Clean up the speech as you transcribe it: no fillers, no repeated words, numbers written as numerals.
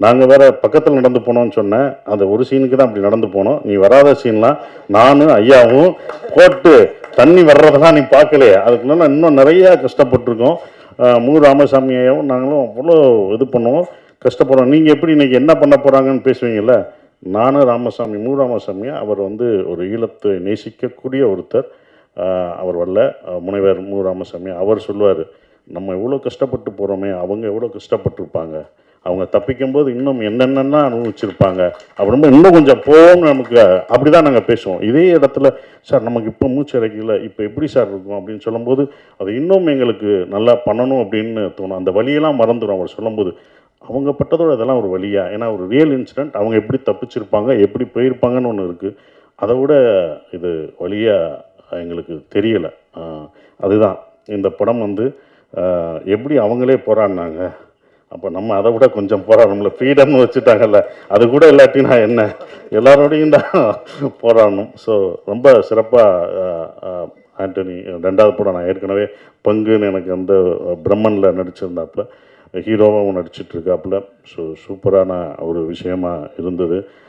நாங்கள் வேற பக்கத்தில் நடந்து போனோம்னு சொன்னேன். அந்த ஒரு சீனுக்கு தான் அப்படி நடந்து போனோம். நீ வராத சீன்லாம் நானும் ஐயாவும் போட்டு தண்ணி வர்றதெல்லாம் நீ பார்க்கலையே. அதுக்கு முன்னாடி இன்னும் நிறையா கஷ்டப்பட்டிருக்கோம். மு. ராமசாமி ஐயாவும் நாங்களும் அவ்வளோ இது பண்ணுவோம், கஷ்டப்படுறோம். நீங்கள் எப்படி இன்றைக்கி என்ன பண்ண போகிறாங்கன்னு பேசுவீங்கள்ல, நானும் ராமசாமி, மு. ராமசாமி அவர் வந்து ஒரு ஈழத்தை நேசிக்கக்கூடிய ஒருத்தர். அவர் வரல, முனைவர் மு. ராமசாமி அவர் சொல்லுவார், நம்ம எவ்வளோ கஷ்டப்பட்டு போகிறோமே, அவங்க எவ்வளோ கஷ்டப்பட்டுருப்பாங்க, அவங்க தப்பிக்கும்போது இன்னும் என்னென்னலாம் அனுபவிச்சிருப்பாங்க, அப்புறமா இன்னும் கொஞ்சம் போவோம்னு நமக்கு அப்படி தான் நாங்கள் பேசுவோம். இதே இடத்துல சார் நமக்கு இப்போ மூச்சு இறைக்கல, இப்போ எப்படி சார் இருக்கும் அப்படின்னு சொல்லும்போது அது இன்னும் எங்களுக்கு நல்லா பண்ணணும் அப்படின்னு தோணும். அந்த வழியெல்லாம் மறந்துடும் அவர் சொல்லும்போது. அவங்க பட்டதோட அதெல்லாம் ஒரு வழியா, ஏன்னா ஒரு ரியல் இன்சிடென்ட், அவங்க எப்படி தப்பிச்சிருப்பாங்க, எப்படி போயிருப்பாங்கன்னு ஒன்று இருக்குது. அதை விட இது வழியாக எங்களுக்கு தெரியலை. அதுதான் இந்த படம் வந்து எப்படி அவங்களே போராடினாங்க, அப்போ நம்ம அதை விட கொஞ்சம் போராடணும்ல. ஃப்ரீடம்னு வச்சுட்டாங்கல்ல, அது கூட இல்லாட்டினா என்ன, எல்லாரோடையும் தான் போராடணும். ஸோ ரொம்ப சிறப்பாக ஆண்டனி 2வது படம் நான் ஏற்கனவே பங்குன்னு எனக்கு அந்த பிரம்மனில் நடிச்சிருந்தாப்புல, ஹீரோவாகவும் நடிச்சிட்ருக்காப்புல. ஸோ சூப்பரான ஒரு விஷயமா இருந்தது.